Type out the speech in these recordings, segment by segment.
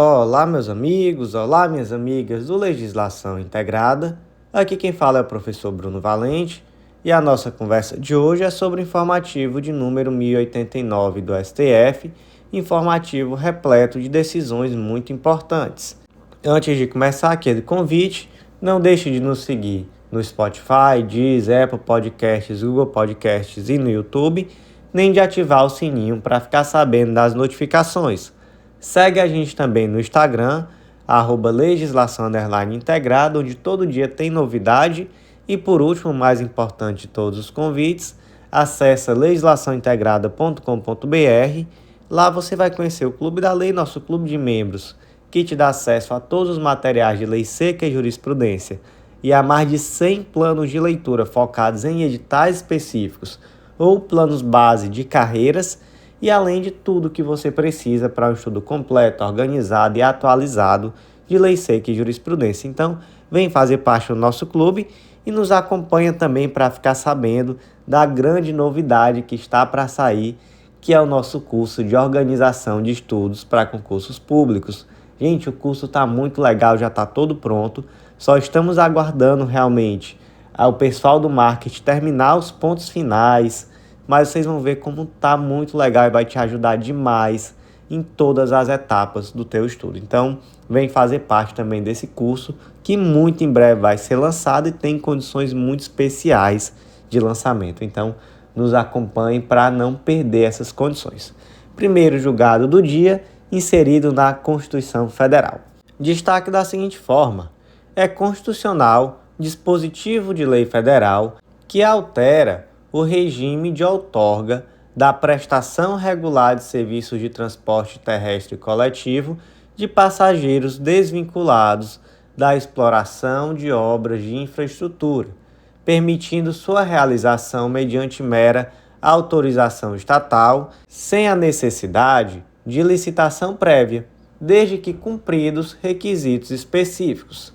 Olá, meus amigos, olá, minhas amigas do Legislação Integrada. Aqui quem fala é o professor Bruno Valente e a nossa conversa de hoje é sobre o informativo de número 1089 do STF, informativo repleto de decisões muito importantes. Antes de começar aquele convite, não deixe de nos seguir no Spotify, Deezer, Apple Podcasts, Google Podcasts e no YouTube, nem de ativar o sininho para ficar sabendo das notificações. Segue a gente também no Instagram, @legislação_integrada, onde todo dia tem novidade. E por último, mais importante de todos os convites, acesse legislaçãointegrada.com.br. Lá você vai conhecer o Clube da Lei, nosso clube de membros, que te dá acesso a todos os materiais de lei seca e jurisprudência e a mais de 100 planos de leitura focados em editais específicos ou planos base de carreiras, e além de tudo que você precisa para um estudo completo, organizado e atualizado de lei seca e jurisprudência. Então, vem fazer parte do nosso clube e nos acompanha também para ficar sabendo da grande novidade que está para sair, que é o nosso curso de organização de estudos para concursos públicos. Gente, o curso está muito legal, já está todo pronto, só estamos aguardando realmente o pessoal do marketing terminar os pontos finais, mas vocês vão ver como tá muito legal e vai te ajudar demais em todas as etapas do teu estudo. Então, vem fazer parte também desse curso, que muito em breve vai ser lançado e tem condições muito especiais de lançamento. Então, nos acompanhe para não perder essas condições. Primeiro julgado do dia, inserido na Constituição Federal. Destaque da seguinte forma: é constitucional dispositivo de lei federal que altera o regime de outorga da prestação regular de serviços de transporte terrestre coletivo de passageiros desvinculados da exploração de obras de infraestrutura, permitindo sua realização mediante mera autorização estatal, sem a necessidade de licitação prévia, desde que cumpridos requisitos específicos.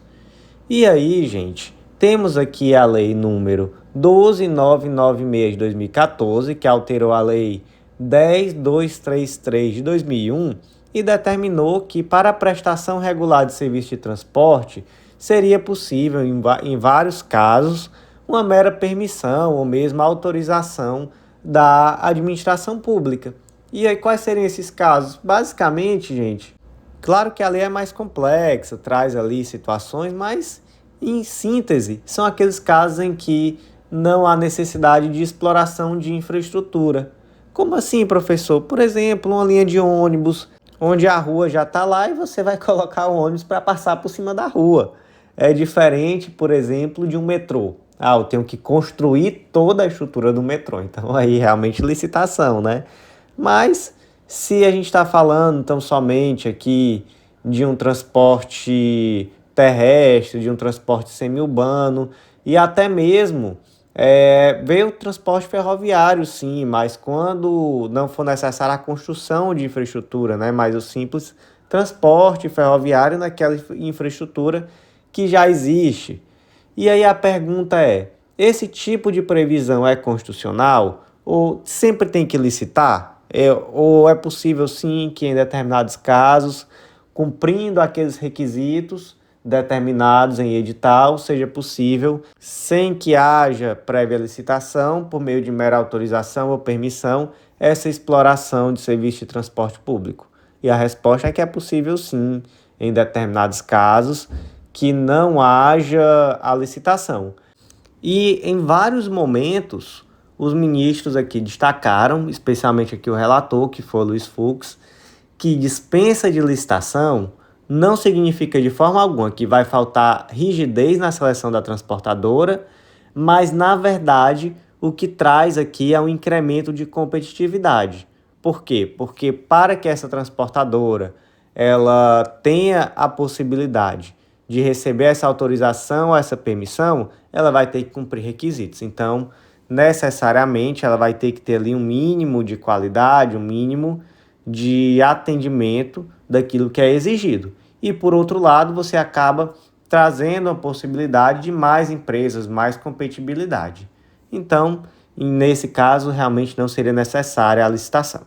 E aí, gente, temos aqui a lei número 12996 de 2014, que alterou a lei 10233 de 2001 e determinou que para a prestação regular de serviço de transporte seria possível, em vários casos, uma mera permissão ou mesmo autorização da administração pública. E aí, quais seriam esses casos? Basicamente, gente, claro que a lei é mais complexa, traz ali situações, mas em síntese, são aqueles casos em que não há necessidade de exploração de infraestrutura. Como assim, professor? Por exemplo, uma linha de ônibus, onde a rua já está lá e você vai colocar o ônibus para passar por cima da rua. É diferente, por exemplo, de um metrô. Eu tenho que construir toda a estrutura do metrô. Então, aí realmente licitação, né? Mas, se a gente está falando, então, somente aqui de um transporte terrestre, de um transporte semiurbano e até mesmo veio o transporte ferroviário, sim, mas quando não for necessária a construção de infraestrutura, né, mas o simples transporte ferroviário naquela infraestrutura que já existe. E aí a pergunta é: esse tipo de previsão é constitucional ou sempre tem que licitar? Ou é possível, sim, que em determinados casos, cumprindo aqueles requisitos determinados em edital, seja possível, sem que haja prévia licitação, por meio de mera autorização ou permissão, essa exploração de serviço de transporte público? E a resposta é que é possível, sim, em determinados casos, que não haja a licitação. E em vários momentos, os ministros aqui destacaram, especialmente aqui o relator, que foi o Luiz Fux, que dispensa de licitação não significa de forma alguma que vai faltar rigidez na seleção da transportadora, mas, na verdade, o que traz aqui é um incremento de competitividade. Por quê? Porque para que essa transportadora ela tenha a possibilidade de receber essa autorização, essa permissão, ela vai ter que cumprir requisitos. Então, necessariamente, ela vai ter que ter ali um mínimo de qualidade, um mínimo de atendimento daquilo que é exigido. E, por outro lado, você acaba trazendo a possibilidade de mais empresas, mais competitividade. Então, nesse caso, realmente não seria necessária a licitação.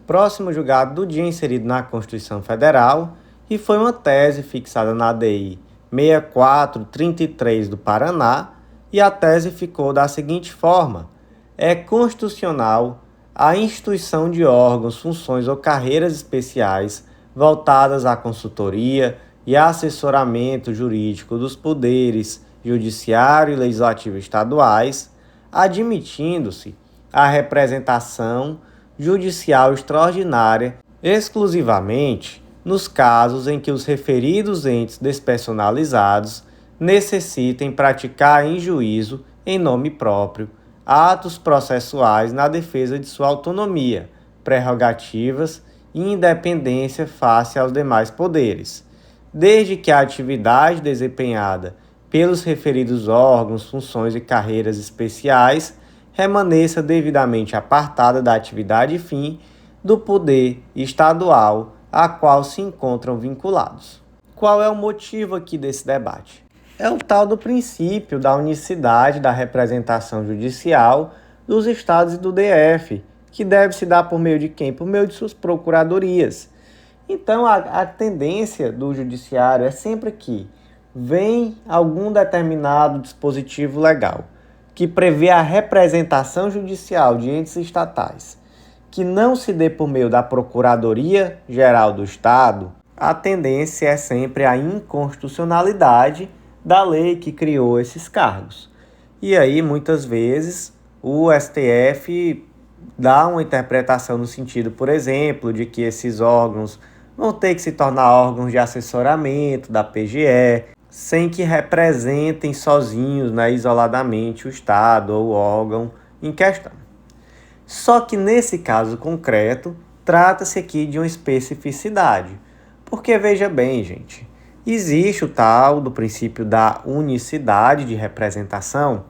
próximo julgado do dia inserido na Constituição Federal, e foi uma tese fixada na ADI 6433 do Paraná, e a tese ficou da seguinte forma: é constitucional a instituição de órgãos, funções ou carreiras especiais voltadas à consultoria e assessoramento jurídico dos poderes judiciário e legislativo estaduais, admitindo-se a representação judicial extraordinária exclusivamente nos casos em que os referidos entes despersonalizados necessitem praticar em juízo, em nome próprio, atos processuais na defesa de sua autonomia, prerrogativas e independência face aos demais poderes, desde que a atividade desempenhada pelos referidos órgãos, funções e carreiras especiais remaneça devidamente apartada da atividade fim do poder estadual a qual se encontram vinculados. Qual é o motivo aqui desse debate? É o tal do princípio da unicidade da representação judicial dos estados e do DF, que deve se dar por meio de quem? Por meio de suas procuradorias. Então, a tendência do judiciário é sempre que vem algum determinado dispositivo legal que prevê a representação judicial de entes estatais, que não se dê por meio da Procuradoria Geral do Estado, a tendência é sempre a inconstitucionalidade da lei que criou esses cargos. E aí, muitas vezes, o STF dá uma interpretação no sentido, por exemplo, de que esses órgãos vão ter que se tornar órgãos de assessoramento da PGE, sem que representem sozinhos, isoladamente, o Estado ou o órgão em questão. Só que nesse caso concreto, trata-se aqui de uma especificidade. Porque veja bem, gente, existe o tal do princípio da unicidade de representação,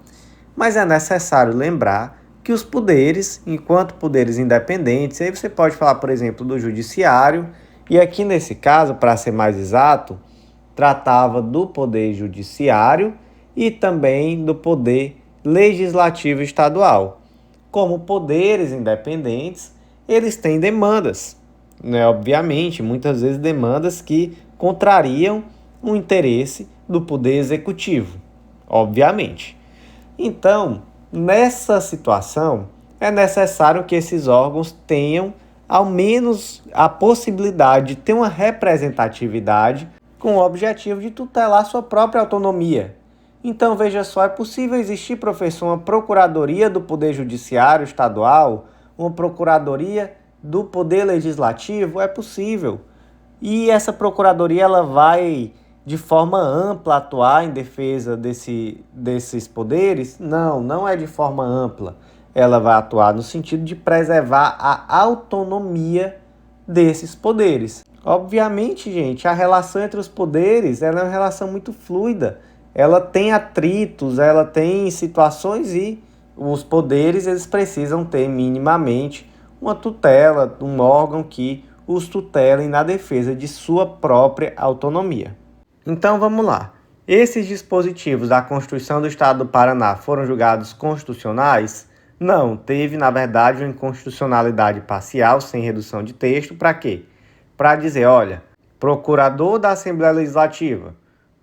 mas é necessário lembrar que os poderes, enquanto poderes independentes, aí você pode falar, por exemplo, do judiciário, e aqui nesse caso, para ser mais exato, tratava do poder judiciário e também do poder legislativo estadual. Como poderes independentes, eles têm demandas, obviamente, muitas vezes demandas que contrariam o interesse do poder executivo, obviamente. Então, nessa situação, é necessário que esses órgãos tenham ao menos a possibilidade de ter uma representatividade com o objetivo de tutelar sua própria autonomia. Então, veja só, é possível existir, professor, uma procuradoria do Poder Judiciário Estadual, uma procuradoria do Poder Legislativo? É possível. E essa procuradoria ela vai, de forma ampla, atuar em defesa desses poderes? Não, não é de forma ampla. Ela vai atuar no sentido de preservar a autonomia desses poderes. Obviamente, gente, a relação entre os poderes ela é uma relação muito fluida. Ela tem atritos, ela tem situações e os poderes eles precisam ter minimamente uma tutela, um órgão que os tutelem na defesa de sua própria autonomia. Então vamos lá. Esses dispositivos da Constituição do Estado do Paraná foram julgados constitucionais? Não, teve na verdade uma inconstitucionalidade parcial, sem redução de texto, para quê? Para dizer, olha, procurador da Assembleia Legislativa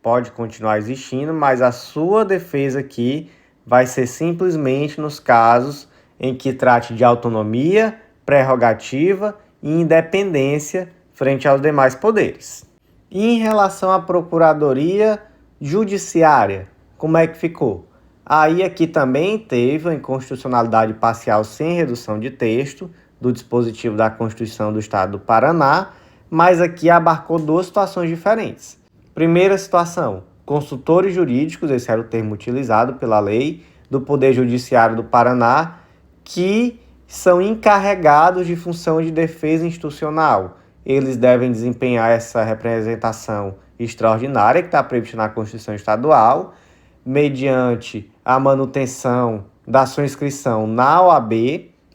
pode continuar existindo, mas a sua defesa aqui vai ser simplesmente nos casos em que trate de autonomia, prerrogativa e independência frente aos demais poderes. E em relação à Procuradoria Judiciária, como é que ficou? Aí aqui também teve a inconstitucionalidade parcial sem redução de texto do dispositivo da Constituição do Estado do Paraná, mas aqui abarcou duas situações diferentes. Primeira situação, consultores jurídicos, esse era o termo utilizado pela lei do Poder Judiciário do Paraná, que são encarregados de função de defesa institucional. Eles devem desempenhar essa representação extraordinária que está prevista na Constituição Estadual, mediante a manutenção da sua inscrição na OAB,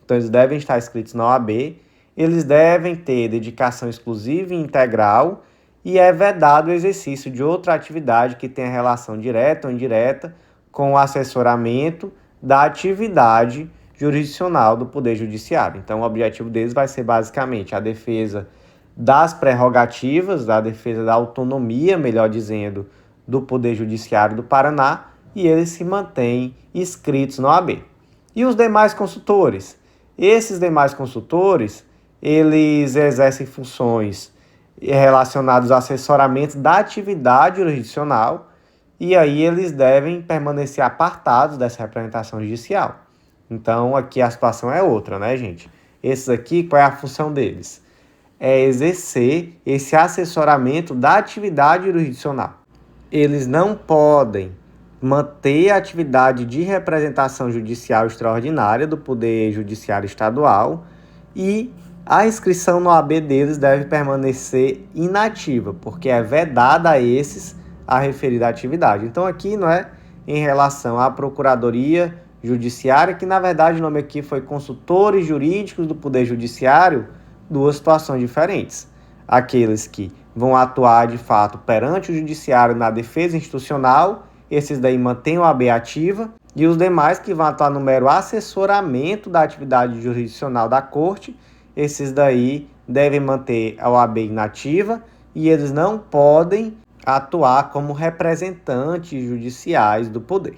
então eles devem estar inscritos na OAB, eles devem ter dedicação exclusiva e integral e é vedado o exercício de outra atividade que tenha relação direta ou indireta com o assessoramento da atividade jurisdicional do Poder Judiciário. Então, o objetivo deles vai ser basicamente a defesa das prerrogativas, a defesa da autonomia, melhor dizendo, do Poder Judiciário do Paraná, e eles se mantêm inscritos na OAB. E os demais consultores? Esses demais consultores, eles exercem funções relacionadas ao assessoramento da atividade jurisdicional, e aí eles devem permanecer apartados dessa representação judicial. Então, aqui a situação é outra, né, gente? Esses aqui, qual é a função deles? É exercer esse assessoramento da atividade jurisdicional. Eles não podem manter a atividade de representação judicial extraordinária do Poder Judiciário Estadual e a inscrição no OAB deles deve permanecer inativa, porque é vedada a esses a referida atividade. Então, aqui não é em relação à Procuradoria Judiciária, que na verdade o nome aqui foi consultores jurídicos do Poder Judiciário, duas situações diferentes. Aqueles que vão atuar de fato perante o Judiciário na defesa institucional, esses daí mantêm a OAB ativa, e os demais que vão atuar no mero assessoramento da atividade jurisdicional da Corte, esses daí devem manter a OAB inativa e eles não podem atuar como representantes judiciais do poder.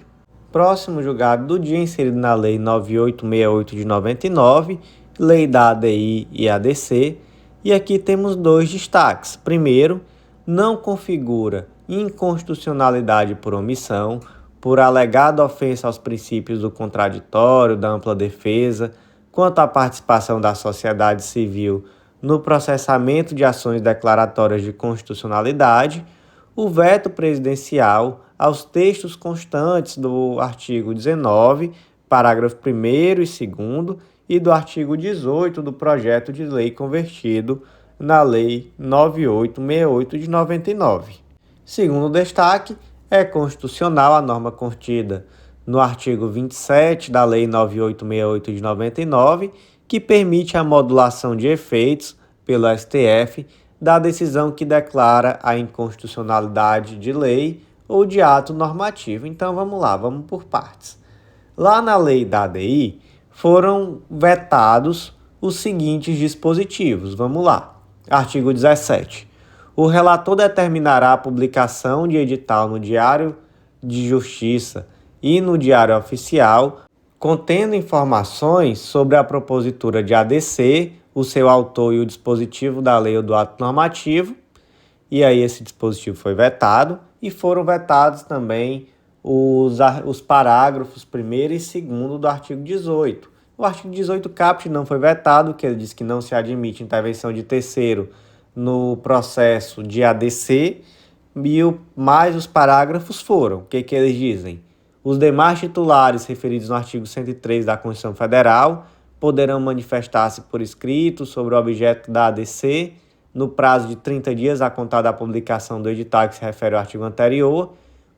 Próximo julgado do dia, inserido na Lei 9868 de 99, Lei da ADI e ADC, e aqui temos dois destaques. Primeiro, não configura inconstitucionalidade por omissão, por alegada ofensa aos princípios do contraditório, da ampla defesa, quanto à participação da sociedade civil no processamento de ações declaratórias de constitucionalidade, o veto presidencial aos textos constantes do artigo 19, parágrafo 1º e 2º, e do artigo 18 do projeto de lei convertido na Lei 9868 de 99. Segundo destaque, é constitucional a norma contida no artigo 27 da Lei 9868 de 99, que permite a modulação de efeitos pelo STF da decisão que declara a inconstitucionalidade de lei ou de ato normativo. Então vamos lá, vamos por partes. Lá na Lei da ADI foram vetados os seguintes dispositivos. Vamos lá. Artigo 17. O relator determinará a publicação de edital no Diário de Justiça e no Diário Oficial, contendo informações sobre a propositura de ADC, o seu autor e o dispositivo da lei ou do ato normativo, e aí esse dispositivo foi vetado, e foram vetados também os parágrafos 1º e 2º do artigo 18. O artigo 18 caput não foi vetado, que ele diz que não se admite intervenção de terceiro no processo de ADC, mas os parágrafos foram. O que eles dizem? Os demais titulares referidos no artigo 103 da Constituição Federal poderão manifestar-se por escrito sobre o objeto da ADC no prazo de 30 dias a contar da publicação do edital que se refere ao artigo anterior,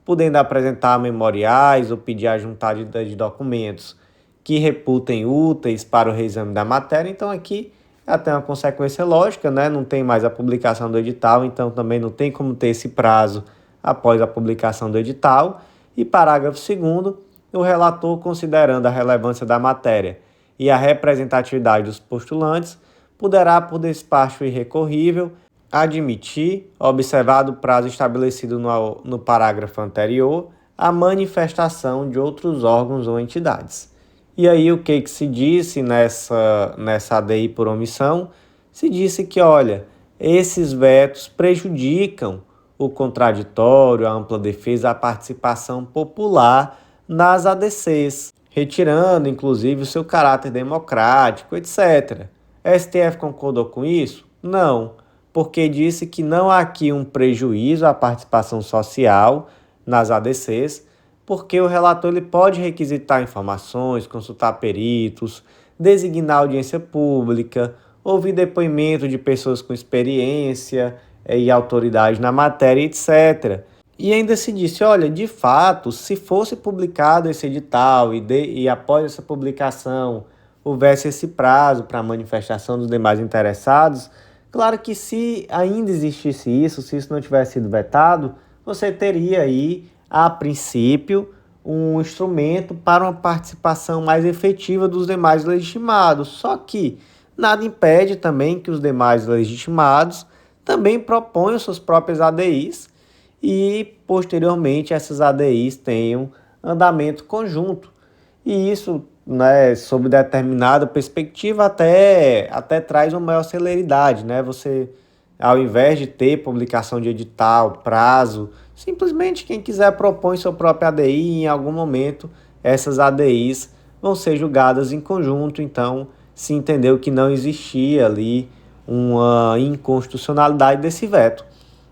podendo apresentar memoriais ou pedir a juntada de documentos que reputem úteis para o reexame da matéria. Então aqui até uma consequência lógica, né? Não tem mais a publicação do edital, então também não tem como ter esse prazo após a publicação do edital. E parágrafo 2º, o relator, considerando a relevância da matéria e a representatividade dos postulantes, poderá, por despacho irrecorrível, admitir, observado o prazo estabelecido no parágrafo anterior, a manifestação de outros órgãos ou entidades. E aí o que se disse nessa ADI por omissão? Se disse que, olha, esses vetos prejudicam o contraditório, a ampla defesa, a participação popular nas ADCs, retirando, inclusive, o seu caráter democrático, etc. A STF concordou com isso? Não, porque disse que não há aqui um prejuízo à participação social nas ADCs, porque o relator ele pode requisitar informações, consultar peritos, designar audiência pública, ouvir depoimento de pessoas com experiência e autoridade na matéria, etc. E ainda se disse, olha, de fato, se fosse publicado esse edital e após essa publicação houvesse esse prazo para a manifestação dos demais interessados, claro que se ainda existisse isso, se isso não tivesse sido vetado, você teria aí, a princípio, um instrumento para uma participação mais efetiva dos demais legitimados. Só que nada impede também que os demais legitimados também proponham suas próprias ADIs e, posteriormente, essas ADIs tenham andamento conjunto. E isso, né, sob determinada perspectiva, até traz uma maior celeridade, né? Você, ao invés de ter publicação de edital, prazo, simplesmente quem quiser propõe sua própria ADI e em algum momento essas ADIs vão ser julgadas em conjunto. Então, se entendeu que não existia ali uma inconstitucionalidade desse veto.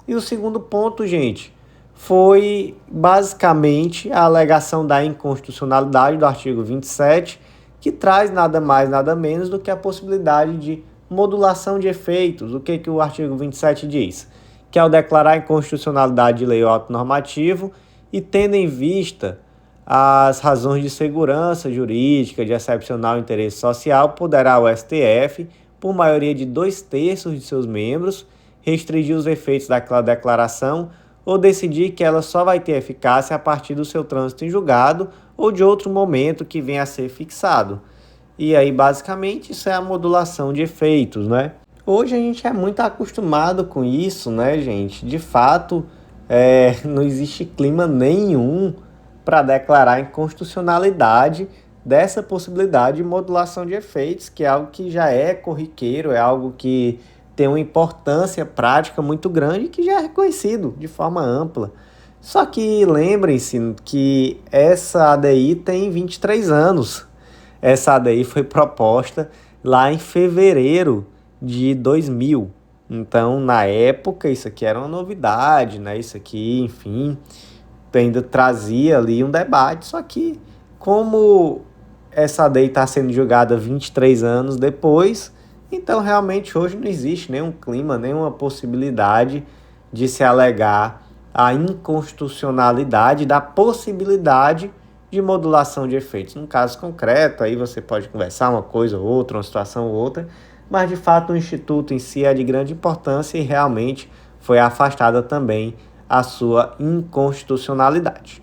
E o segundo ponto, gente, foi basicamente a alegação da inconstitucionalidade do artigo 27, que traz nada mais, nada menos do que a possibilidade de modulação de efeitos. O que o artigo 27 diz? Que ao declarar a inconstitucionalidade de lei ou ato normativo e tendo em vista as razões de segurança jurídica, de excepcional interesse social, poderá o STF, por maioria de 2/3 de seus membros, restringir os efeitos daquela declaração ou decidir que ela só vai ter eficácia a partir do seu trânsito em julgado ou de outro momento que venha a ser fixado. E aí, basicamente, isso é a modulação de efeitos, né? Hoje a gente é muito acostumado com isso, né, gente? De fato, não existe clima nenhum para declarar a inconstitucionalidade dessa possibilidade de modulação de efeitos, que é algo que já é corriqueiro, é algo que tem uma importância prática muito grande e que já é reconhecido de forma ampla. Só que lembrem-se que essa ADI tem 23 anos. Essa ADI foi proposta lá em fevereiro de 2000. Então, na época, isso aqui era uma novidade, né? Isso aqui, enfim, ainda trazia ali um debate. Só que, como essa ADI está sendo julgada 23 anos depois, então realmente hoje não existe nenhum clima, nenhuma possibilidade de se alegar a inconstitucionalidade da possibilidade de modulação de efeitos. Num caso concreto, aí você pode conversar uma coisa ou outra, uma situação ou outra, mas de fato o Instituto em si é de grande importância e realmente foi afastada também a sua inconstitucionalidade.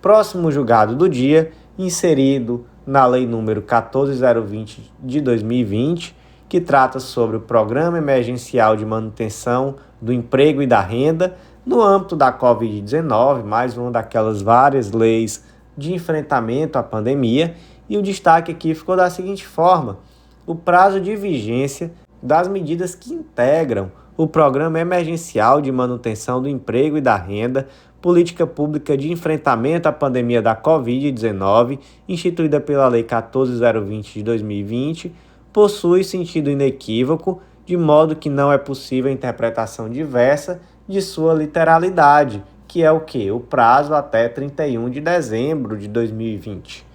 Próximo julgado do dia, inserido na Lei número 14.020 de 2020, que trata sobre o Programa Emergencial de Manutenção do Emprego e da Renda no âmbito da Covid-19, mais uma daquelas várias leis de enfrentamento à pandemia, e o destaque aqui ficou da seguinte forma: o prazo de vigência das medidas que integram o Programa Emergencial de Manutenção do Emprego e da Renda, política pública de enfrentamento à pandemia da Covid-19, instituída pela Lei 14.020 de 2020, possui sentido inequívoco, de modo que não é possível a interpretação diversa de sua literalidade, que é o quê? O prazo até 31 de dezembro de 2020.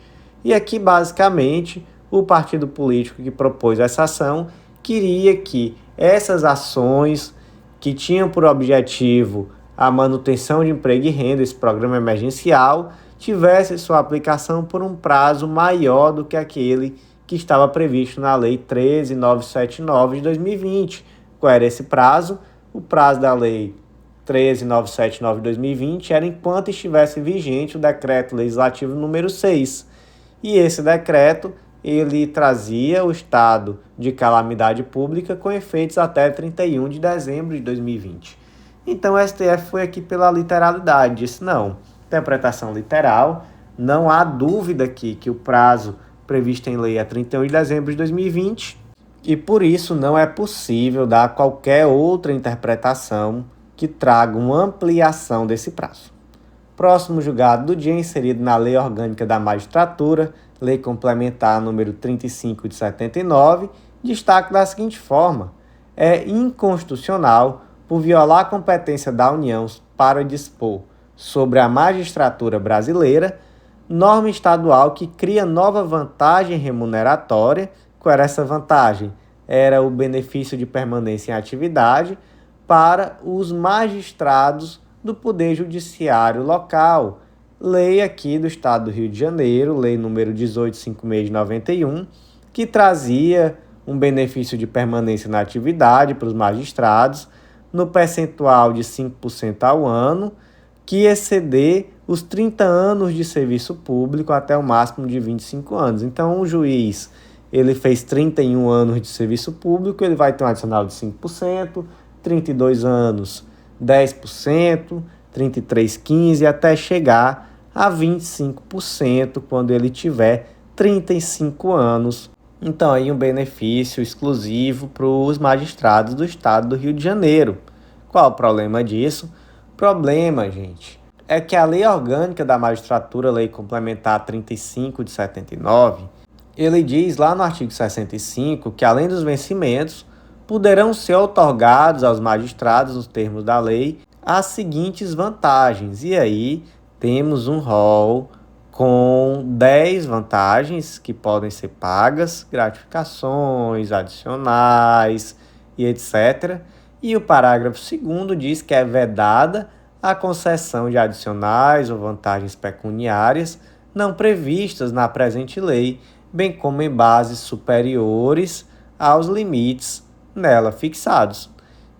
E aqui, basicamente, o partido político que propôs essa ação queria que essas ações que tinham por objetivo a manutenção de emprego e renda, esse programa emergencial, tivesse sua aplicação por um prazo maior do que aquele que estava previsto na Lei 13.979 de 2020. Qual era esse prazo? O prazo da Lei 13.979 de 2020 era enquanto estivesse vigente o Decreto Legislativo número 6. E esse decreto, ele trazia o estado de calamidade pública com efeitos até 31 de dezembro de 2020. Então o STF foi aqui pela literalidade, disse não, interpretação literal, não há dúvida aqui que o prazo previsto em lei é 31 de dezembro de 2020 e por isso não é possível dar qualquer outra interpretação que traga uma ampliação desse prazo. Próximo julgado do dia, inserido na Lei Orgânica da Magistratura, Lei Complementar número 35 de 79, destaca da seguinte forma: é inconstitucional por violar a competência da União para dispor sobre a magistratura brasileira norma estadual que cria nova vantagem remuneratória. Qual era essa vantagem? Era o benefício de permanência em atividade para os magistrados do Poder Judiciário local. Lei aqui do Estado do Rio de Janeiro, lei número 1856 de 91, que trazia um benefício de permanência na atividade para os magistrados no percentual de 5% ao ano, que exceder os 30 anos de serviço público até o máximo de 25 anos. Então, o juiz ele fez 31 anos de serviço público, ele vai ter um adicional de 5%, 32 anos 10%, 33 15% até chegar a 25% quando ele tiver 35 anos. Então aí um benefício exclusivo para os magistrados do estado do Rio de Janeiro. Qual o problema disso? Problema, gente, é que a Lei Orgânica da Magistratura, Lei Complementar 35 de 79, ele diz lá no artigo 65 que além dos vencimentos, poderão ser outorgados aos magistrados, nos termos da lei, as seguintes vantagens. E aí temos um rol com 10 vantagens que podem ser pagas, gratificações adicionais e etc. E o parágrafo 2º diz que é vedada a concessão de adicionais ou vantagens pecuniárias não previstas na presente lei, bem como em bases superiores aos limites nela fixados.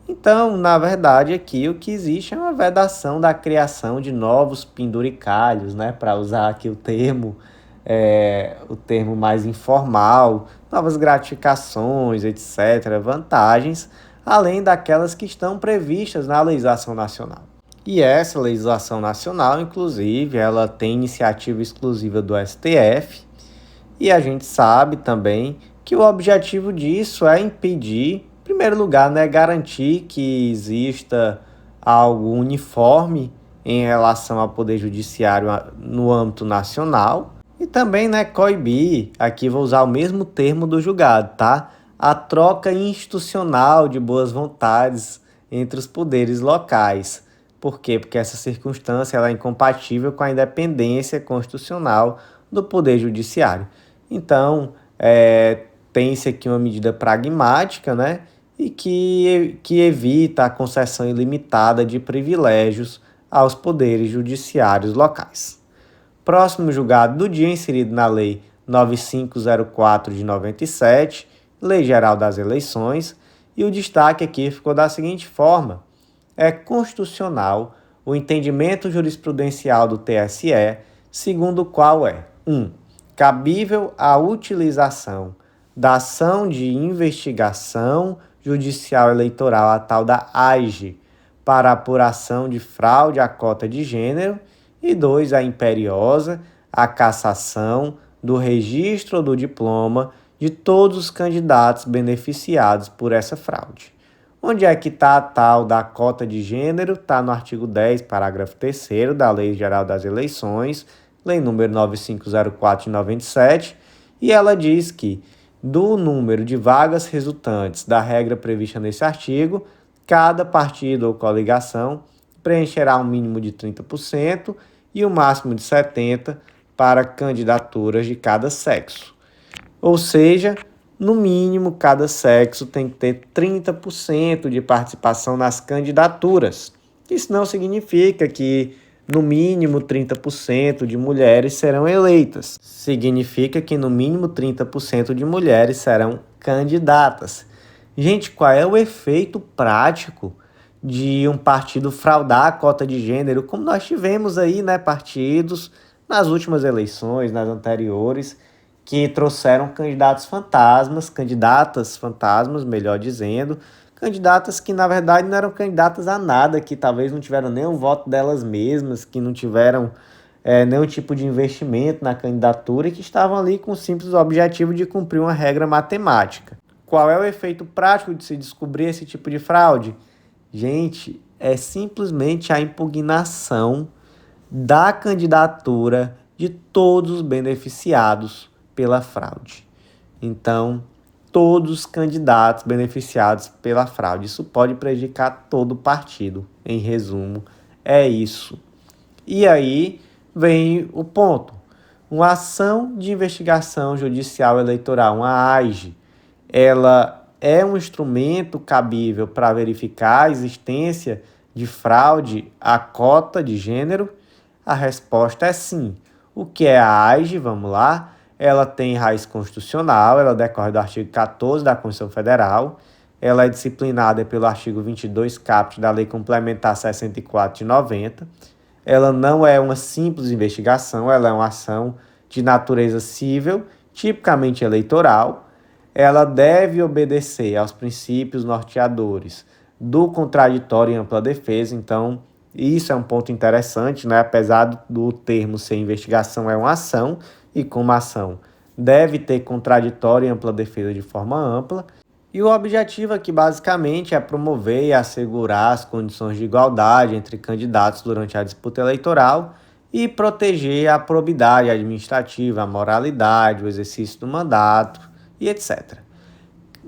Então, na verdade, aqui o que existe é uma vedação da criação de novos penduricalhos, né, para usar aqui o termo mais informal, novas gratificações, etc., vantagens, além daquelas que estão previstas na legislação nacional. E essa legislação nacional, inclusive, ela tem iniciativa exclusiva do STF, e a gente sabe também que o objetivo disso é impedir, em primeiro lugar, né, garantir que exista algo uniforme em relação ao Poder Judiciário no âmbito nacional e também, né, coibir, aqui vou usar o mesmo termo do julgado, tá? A troca institucional de boas vontades entre os poderes locais. Por quê? Porque essa circunstância ela é incompatível com a independência constitucional do Poder Judiciário. Então, tem-se aqui uma medida pragmática, né, e que evita a concessão ilimitada de privilégios aos poderes judiciários locais. Próximo julgado do dia inserido na Lei 9504 de 97, Lei Geral das Eleições, e o destaque aqui ficou da seguinte forma: é constitucional o entendimento jurisprudencial do TSE, segundo o qual é 1. Cabível a utilização da ação de investigação judicial eleitoral, a tal da AIGE, para apuração de fraude à cota de gênero, e 2. A imperiosa a cassação do registro ou do diploma de todos os candidatos beneficiados por essa fraude. Onde é que está a tal da cota de gênero? Está no artigo 10, parágrafo 3º da Lei Geral das Eleições, Lei número 9504 de 97, e ela diz que do número de vagas resultantes da regra prevista nesse artigo, cada partido ou coligação preencherá um mínimo de 30% e um máximo de 70% para candidaturas de cada sexo. Ou seja, no mínimo, cada sexo tem que ter 30% de participação nas candidaturas. Isso não significa que no mínimo 30% de mulheres serão eleitas. Significa que no mínimo 30% de mulheres serão candidatas. Gente, qual é o efeito prático de um partido fraudar a cota de gênero, como nós tivemos aí, né, partidos nas últimas eleições, nas anteriores, que trouxeram candidatas fantasmas, melhor dizendo, candidatas que na verdade não eram candidatas a nada, que talvez não tiveram nem o voto delas mesmas, que não tiveram nenhum tipo de investimento na candidatura e que estavam ali com o simples objetivo de cumprir uma regra matemática. Qual é o efeito prático de se descobrir esse tipo de fraude? Gente, é simplesmente a impugnação da candidatura de todos os beneficiados pela fraude. Então, todos os candidatos beneficiados pela fraude. Isso pode prejudicar todo o partido. Em resumo, é isso. E aí vem o ponto. Uma ação de investigação judicial eleitoral, uma AIGE, ela é um instrumento cabível para verificar a existência de fraude à cota de gênero? A resposta é sim. O que é a AIGE? Vamos lá. Ela tem raiz constitucional, ela decorre do artigo 14 da Constituição Federal, ela é disciplinada pelo artigo 22 caput da Lei Complementar 64 de 90, ela não é uma simples investigação, ela é uma ação de natureza civil, tipicamente eleitoral. Ela deve obedecer aos princípios norteadores do contraditório e ampla defesa. Então, isso é um ponto interessante, né? Apesar do termo ser investigação, é uma ação, e como ação deve ter contraditório e ampla defesa de forma ampla. E o objetivo aqui, basicamente, é promover e assegurar as condições de igualdade entre candidatos durante a disputa eleitoral e proteger a probidade administrativa, a moralidade, o exercício do mandato e etc.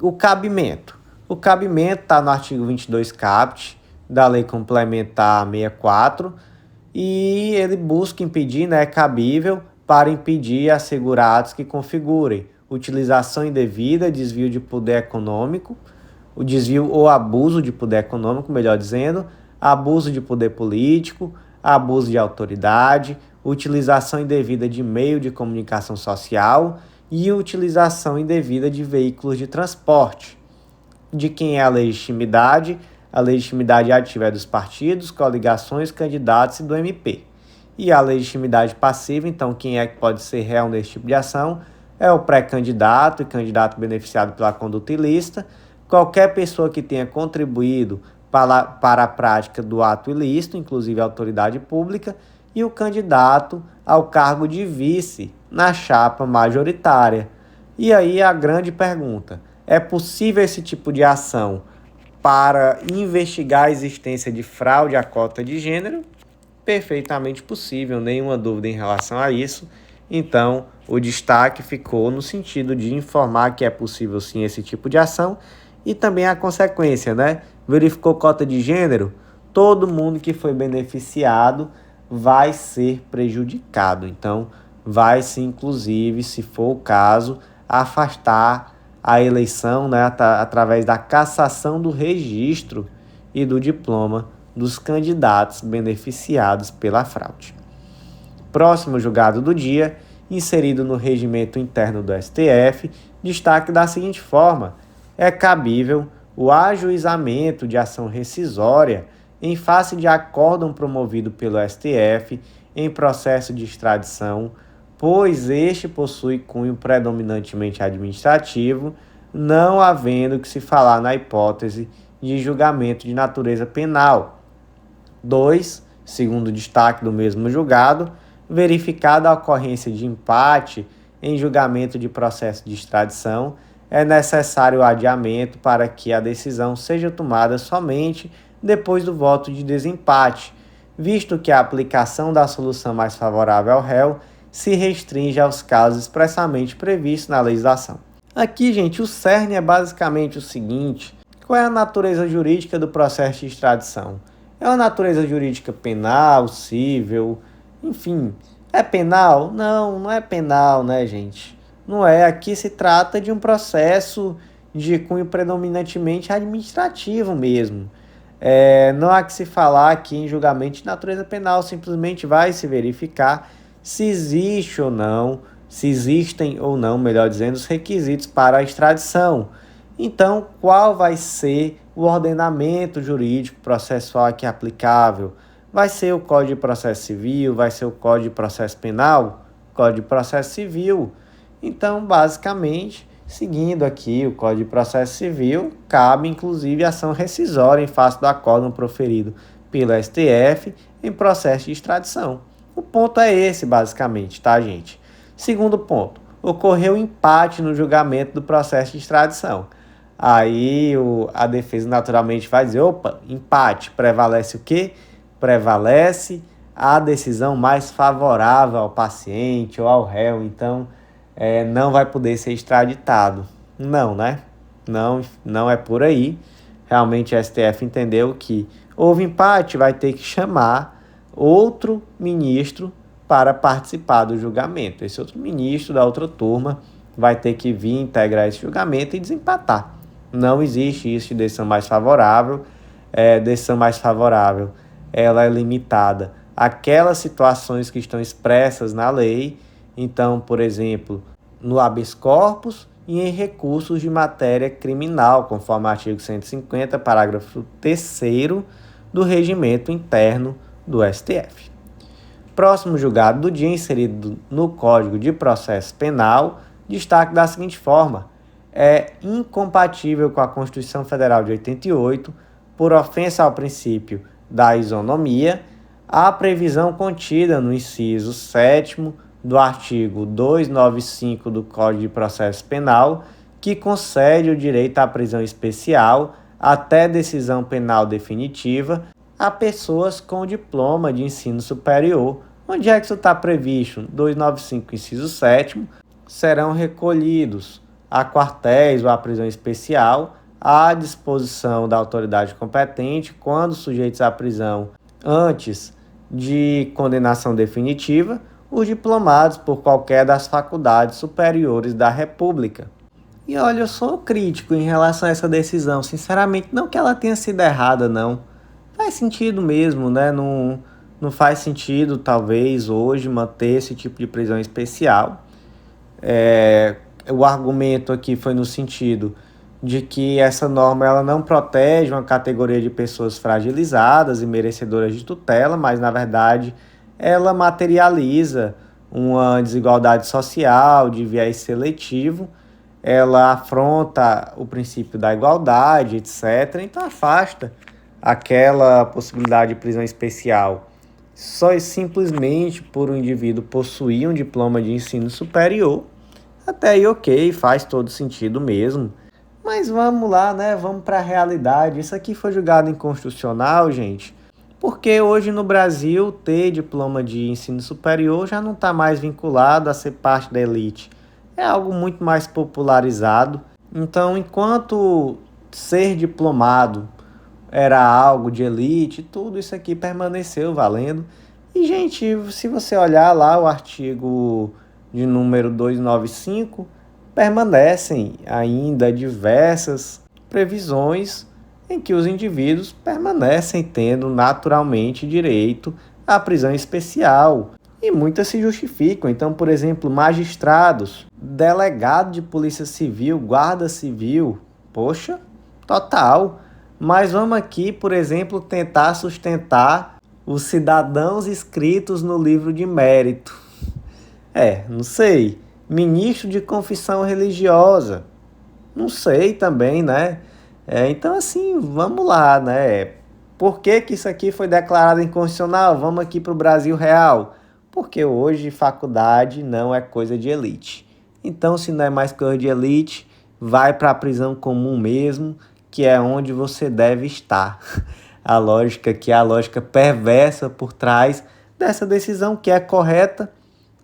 O cabimento. O cabimento está no artigo 22 caput da Lei Complementar 64 e ele busca impedir, né, é cabível para impedir e assegurar atos que configurem utilização indevida, desvio de poder econômico, o desvio ou abuso de poder econômico, melhor dizendo, abuso de poder político, abuso de autoridade, utilização indevida de meio de comunicação social e utilização indevida de veículos de transporte. De quem é a legitimidade? A legitimidade ativa é dos partidos, coligações, candidatos e do MP. E a legitimidade passiva, então, quem é que pode ser réu nesse tipo de ação? É o pré-candidato e candidato beneficiado pela conduta ilícita, qualquer pessoa que tenha contribuído para a prática do ato ilícito, inclusive a autoridade pública, e o candidato ao cargo de vice na chapa majoritária. E aí a grande pergunta: é possível esse tipo de ação para investigar a existência de fraude à cota de gênero? Perfeitamente possível, nenhuma dúvida em relação a isso. Então, o destaque ficou no sentido de informar que é possível sim esse tipo de ação e também a consequência, né? Verificou cota de gênero? Todo mundo que foi beneficiado vai ser prejudicado. Então, vai-se, inclusive, se for o caso, afastar a eleição, né, através da cassação do registro e do diploma dos candidatos beneficiados pela fraude. Próximo julgado do dia, inserido no regimento interno do STF, destaque da seguinte forma: é cabível o ajuizamento de ação rescisória em face de acórdão promovido pelo STF em processo de extradição, pois este possui cunho predominantemente administrativo, não havendo que se falar na hipótese de julgamento de natureza penal. 2. Segundo destaque do mesmo julgado, verificada a ocorrência de empate em julgamento de processo de extradição, é necessário o adiamento para que a decisão seja tomada somente depois do voto de desempate, visto que a aplicação da solução mais favorável ao réu se restringe aos casos expressamente previstos na legislação. Aqui, gente, o cerne é basicamente o seguinte: qual é a natureza jurídica do processo de extradição? É uma natureza jurídica penal, civil, enfim. É penal? Não, não é penal, né, gente? Não é. Aqui se trata de um processo de cunho predominantemente administrativo mesmo. Não há que se falar aqui em julgamento de natureza penal, simplesmente vai se verificar se existe ou não, se existem ou não, melhor dizendo, os requisitos para a extradição. Então, qual vai ser o ordenamento jurídico processual aqui aplicável? Vai ser o Código de Processo Civil? Vai ser o Código de Processo Penal? Código de Processo Civil. Então, basicamente, seguindo aqui o Código de Processo Civil, cabe inclusive ação rescisória em face do acórdão proferido pelo STF em processo de extradição. O ponto é esse, basicamente, tá, gente? Segundo ponto, ocorreu empate no julgamento do processo de extradição. Aí a defesa naturalmente vai dizer: opa, empate, prevalece o quê? Prevalece a decisão mais favorável ao paciente ou ao réu, então não vai poder ser extraditado. Não, né? Não é por aí. Realmente a STF entendeu que houve empate, vai ter que chamar outro ministro para participar do julgamento. Esse outro ministro da outra turma vai ter que vir integrar esse julgamento e desempatar. Não existe isso de decisão mais favorável. Decisão mais favorável, ela é limitada àquelas situações que estão expressas na lei. Então, por exemplo, no habeas corpus e em recursos de matéria criminal, conforme o artigo 150, parágrafo 3º do regimento interno do STF. Próximo julgado do dia, inserido no Código de Processo Penal, destaque da seguinte forma: é incompatível com a Constituição Federal de 88, por ofensa ao princípio da isonomia, a previsão contida no inciso 7º do artigo 295 do Código de Processo Penal, que concede o direito à prisão especial até decisão penal definitiva a pessoas com diploma de ensino superior. Onde é que isso está previsto? 295, inciso 7º, serão recolhidos a quartéis ou a prisão especial à disposição da autoridade competente quando sujeitos à prisão antes de condenação definitiva, os diplomados por qualquer das faculdades superiores da República. E olha, eu sou crítico em relação a essa decisão, sinceramente, não que ela tenha sido errada, não. Faz sentido mesmo, né? Não faz sentido, talvez, hoje manter esse tipo de prisão especial. O argumento aqui foi no sentido de que essa norma ela não protege uma categoria de pessoas fragilizadas e merecedoras de tutela, mas, na verdade, ela materializa uma desigualdade social de viés seletivo, ela afronta o princípio da igualdade, etc. Então, afasta aquela possibilidade de prisão especial só e simplesmente por um indivíduo possuir um diploma de ensino superior. Até aí, ok, faz todo sentido mesmo. Mas vamos lá, né? Vamos para a realidade. Isso aqui foi julgado inconstitucional, gente, porque hoje no Brasil ter diploma de ensino superior já não está mais vinculado a ser parte da elite. É algo muito mais popularizado. Então, enquanto ser diplomado era algo de elite, tudo isso aqui permaneceu valendo. E, gente, se você olhar lá o artigo de número 295, permanecem ainda diversas previsões em que os indivíduos permanecem tendo naturalmente direito à prisão especial. E muitas se justificam. Então, por exemplo, magistrados, delegado de polícia civil, guarda civil, poxa, total. Mas vamos aqui, por exemplo, tentar sustentar os cidadãos inscritos no livro de mérito. Não sei. Ministro de confissão religiosa. Não sei também, né? Então, assim, vamos lá, né? Por que isso aqui foi declarado inconstitucional? Vamos aqui para o Brasil real. Porque hoje faculdade não é coisa de elite. Então, se não é mais coisa de elite, vai para a prisão comum mesmo, que é onde você deve estar. A lógica que é a lógica perversa por trás dessa decisão, que é correta,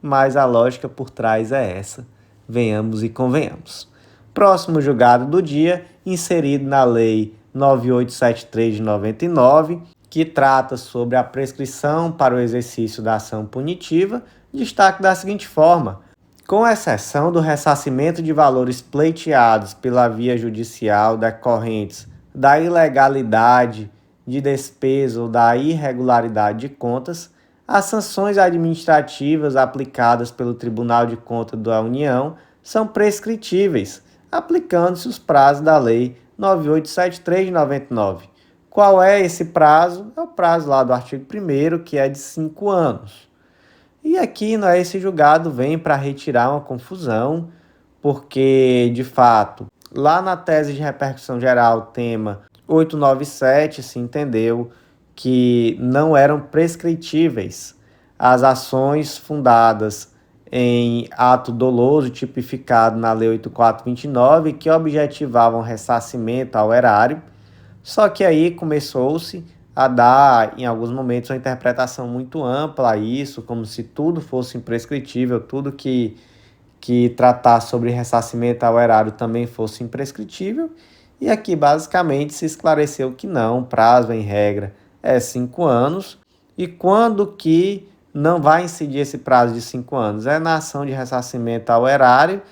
mas a lógica por trás é essa. Venhamos e convenhamos. Próximo julgado do dia, inserido na Lei 9873 de 99, que trata sobre a prescrição para o exercício da ação punitiva, destaque da seguinte forma: com exceção do ressarcimento de valores pleiteados pela via judicial decorrentes da ilegalidade de despesa ou da irregularidade de contas, as sanções administrativas aplicadas pelo Tribunal de Contas da União são prescritíveis, aplicando-se os prazos da Lei 9873 de 99. Qual é esse prazo? É o prazo lá do artigo 1º, que é de 5 anos. E aqui, esse julgado vem para retirar uma confusão, porque, de fato, lá na tese de repercussão geral, tema 897, se entendeu que não eram prescritíveis as ações fundadas em ato doloso tipificado na Lei 8429, que objetivavam ressarcimento ao erário. Só que aí começou-se a dar, em alguns momentos, uma interpretação muito ampla a isso, como se tudo fosse imprescritível, tudo que tratar sobre ressarcimento ao erário também fosse imprescritível. E aqui, basicamente, se esclareceu que não, o prazo, em regra, é 5 anos. E quando que não vai incidir esse prazo de 5 anos? É na ação de ressarcimento ao erário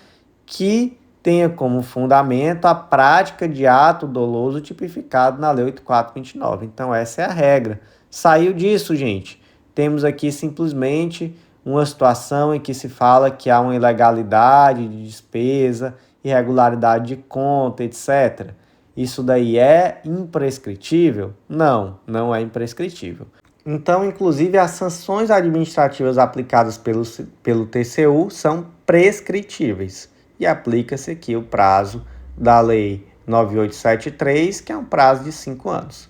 que tenha como fundamento a prática de ato doloso tipificado na Lei 8429. Então, essa é a regra. Saiu disso, gente. Temos aqui simplesmente uma situação em que se fala que há uma ilegalidade de despesa, irregularidade de conta, etc. Isso daí é imprescritível? Não, não é imprescritível. Então, inclusive, as sanções administrativas aplicadas pelo TCU são prescritíveis e aplica-se aqui o prazo da Lei 9873, que é um prazo de 5 anos.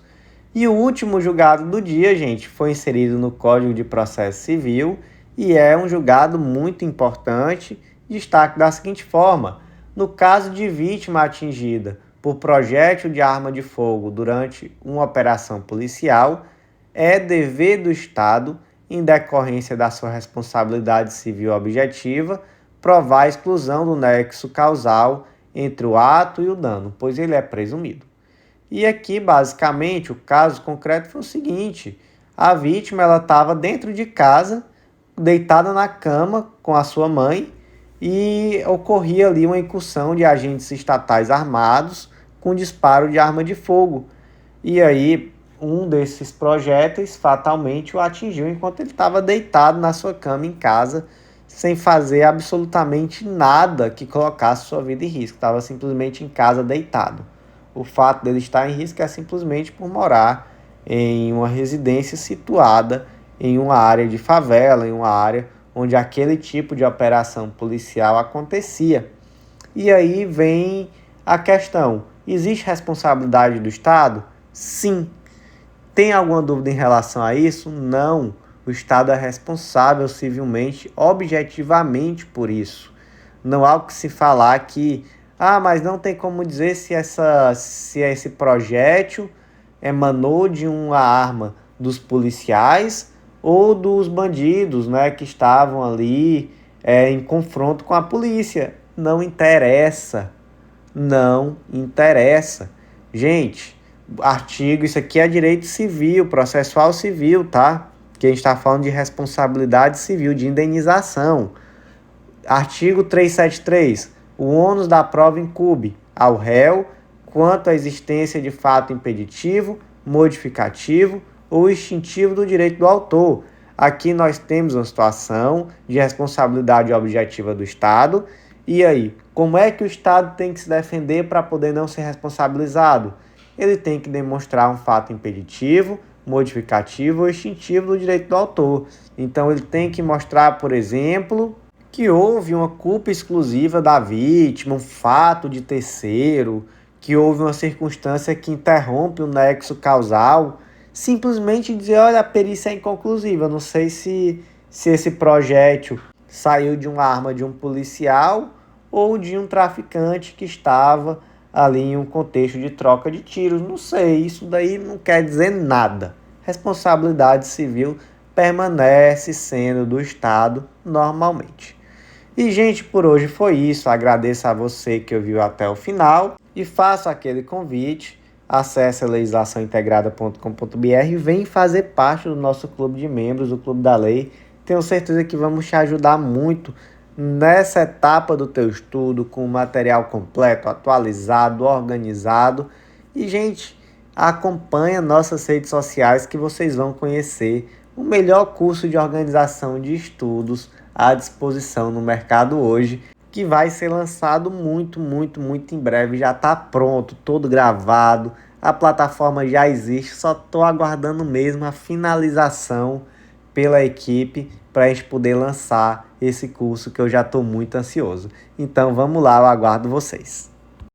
E o último julgado do dia, gente, foi inserido no Código de Processo Civil e é um julgado muito importante. Destaque da seguinte forma: no caso de vítima atingida por projétil de arma de fogo durante uma operação policial, é dever do Estado, em decorrência da sua responsabilidade civil objetiva, provar a exclusão do nexo causal entre o ato e o dano, pois ele é presumido. E aqui, basicamente, o caso concreto foi o seguinte: a vítima ela estava dentro de casa, deitada na cama com a sua mãe, e ocorria ali uma incursão de agentes estatais armados com disparo de arma de fogo. E aí, um desses projéteis fatalmente o atingiu enquanto ele estava deitado na sua cama em casa, sem fazer absolutamente nada que colocasse sua vida em risco. Estava simplesmente em casa deitado. O fato dele estar em risco é simplesmente por morar em uma residência situada em uma área de favela, em uma área onde aquele tipo de operação policial acontecia. E aí vem a questão: existe responsabilidade do Estado? Sim. Tem alguma dúvida em relação a isso? Não. O Estado é responsável civilmente, objetivamente por isso. Não há o que se falar que, mas não tem como dizer se esse projétil emanou de uma arma dos policiais ou dos bandidos, né, que estavam ali em confronto com a polícia. Não interessa. Não interessa. Gente, artigo, isso aqui é direito civil, processual civil, tá? Que a gente está falando de responsabilidade civil, de indenização. Artigo 373. O ônus da prova incumbe ao réu quanto à existência de fato impeditivo, modificativo ou extintivo do direito do autor. Aqui nós temos uma situação de responsabilidade objetiva do Estado. E aí, como é que o Estado tem que se defender para poder não ser responsabilizado? Ele tem que demonstrar um fato impeditivo, modificativo ou extintivo do direito do autor. Então ele tem que mostrar, por exemplo, que houve uma culpa exclusiva da vítima, um fato de terceiro, que houve uma circunstância que interrompe o nexo causal. Simplesmente dizer, olha, a perícia é inconclusiva, não sei se esse projétil saiu de uma arma de um policial ou de um traficante que estava ali em um contexto de troca de tiros. Não sei, isso daí não quer dizer nada. Responsabilidade civil permanece sendo do Estado normalmente. E, gente, por hoje foi isso. Agradeço a você que ouviu até o final e faço aquele convite. Acesse legislaçãointegrada.com.br e vem fazer parte do nosso clube de membros, do Clube da Lei. Tenho certeza que vamos te ajudar muito nessa etapa do teu estudo, com material completo, atualizado, organizado. E, gente, acompanha nossas redes sociais que vocês vão conhecer o melhor curso de organização de estudos à disposição no mercado hoje, que vai ser lançado muito em breve. Já está pronto, todo gravado, a plataforma já existe, só estou aguardando mesmo a finalização pela equipe para a gente poder lançar esse curso que eu já estou muito ansioso. Então vamos lá, eu aguardo vocês.